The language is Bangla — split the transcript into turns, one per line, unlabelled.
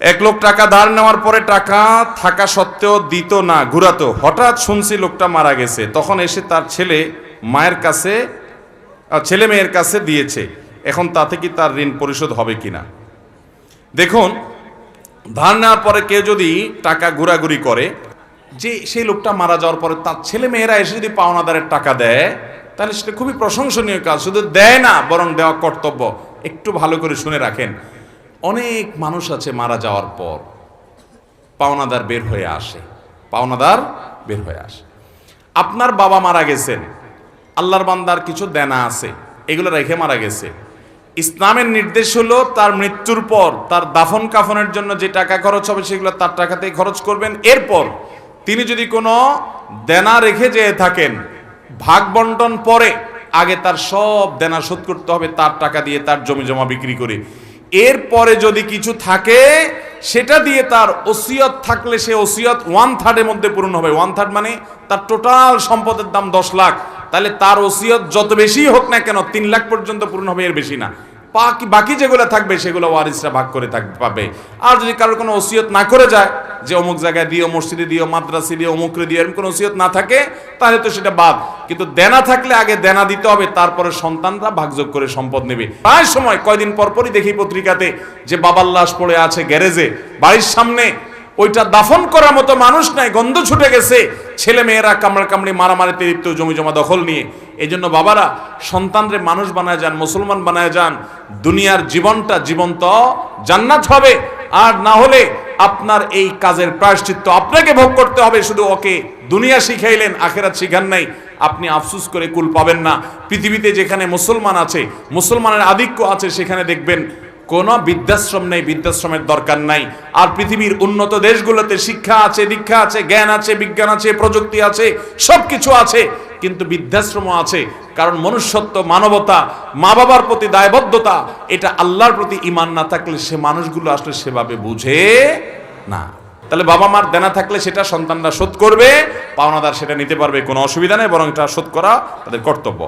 এক লোক টাকা ধার নেওয়ার পরে টাকা থাকা সত্ত্বেও দিত না, ঘুরাতো। হঠাৎ শুনছি লোকটা মারা গেছে, তখন এসে তার ছেলে মেয়ের কাছে দিয়েছে। এখন তাতে কি তার ঋণ পরিশোধ হবে কিনা? দেখুন, ধার নেওয়ার পরে কেউ যদি টাকা ঘোরাঘুরি করে, যে সেই লোকটা মারা যাওয়ার পরে তার ছেলে মেয়েরা এসে যদি পাওনাদারের টাকা দেয়, তাহলে সেটা খুবই প্রশংসনীয় কাজ। শুধু দেয় না, বরং দেওয়া কর্তব্য। একটু ভালো করে শুনে রাখেন, অনেক মানুষ আছে মারা যাওয়ার পর পাওনাদার বের হয়ে আসে। আপনার বাবা মারা গেছেন, আল্লাহর বান্দার কিছু দেনা আছে, এগুলো রেখে মারা গেছে। ইসলামের নির্দেশ হলো তার মৃত্যুর পর তার দাফন কাফনের জন্য যে টাকা খরচ হবে সেগুলো তার টাকাতেই খরচ করবেন। এরপর তিনি যদি কোনো দেনা রেখে যেয়ে থাকেন, ভাগ বন্টন পরে আগে তার সব দেনা শোধ করতে হবে তার টাকা দিয়ে, তার জমি জমা বিক্রি করে। এরপরে যদি কিছু থাকে সেটা দিয়ে তার ওসিয়ত থাকলে সে ওসিয়ত 1/3 মধ্যে পূরণ হবে। 1/3 মানে তার টোটাল সম্পদের দাম 10 লাখ, তাহলে তার ওসিয়ত যত বেশি হোক না কেন 3 লাখ পর্যন্ত পূরণ হবে, এর বেশি না। বাকি যেগুলো থাকবে সেগুলো ওয়ারিসরা ভাগ করে পাবে। আর যদি কারোর কোনো ওসিয়ত না করে যায়, যে অমুক জায়গায় দিও, মসজিদে দিও, মাদ্রাসে দিও, অমুকরে দিও, এরকম কোনো ওসিয়ত না থাকে, তাহলে তো সেটা বাদ। কিন্তু দেনা থাকলে আগে দেনা দিতে হবে, তারপরে সন্তানরা ভাগযোগ করে সম্পদ নেবে। প্রায় সময় কয়দিন পরপরই দেখি পত্রিকাতে যে বাবার লাশ পড়ে আছে গ্যারেজে, বাড়ির সামনে। ওইটা দাফন করার মতো মানুষ নাই, গন্ধ ছুটে গেছে, ছেলে মেয়েরা কামড়াকামড়ি মারামারিতে লিপ্ত, জমি জমা দখল নিয়ে। এই জন্য বাবারা সন্তানরে মানুষ বানায় যান, মুসলমান বানায় যান, দুনিয়ার জীবনটা জীবন্ত জান্নাত হবে। আর না হলে আপনার এই কাজের প্রায়শ্চিত্ত আপনাকে ভোগ করতে হবে। শুধু ওকে দুনিয়া শিখাইলেন, আখেরাত শিখান নাই, আপনি আফসোস করে কুল পাবেন না। পৃথিবীতে যেখানে মুসলমান আছে, মুসলমানের আধিক্য আছে, সেখানে দেখবেন কোনো বৃদ্ধাশ্রম নেই, বৃদ্ধাশ্রমের দরকার নাই। আর পৃথিবীর উন্নত দেশগুলোতে শিক্ষা আছে, দীক্ষা আছে, জ্ঞান আছে, বিজ্ঞান আছে, প্রযুক্তি আছে, সব কিছু আছে, কিন্তু বৃদ্ধাশ্রমও আছে। কারণ মনুষ্যত্ব, মানবতা, মা বাবার প্রতি দায়বদ্ধতা, এটা আল্লাহর প্রতি ঈমান না থাকলে সে মানুষগুলো আসলে সেভাবে বুঝে না। তাহলে বাবা মার দেনা থাকলে সেটা সন্তানরা শোধ করবে, পাওনাদার সেটা নিতে পারবে, কোনো অসুবিধা নেই, বরং এটা শোধ করা তাদের কর্তব্য।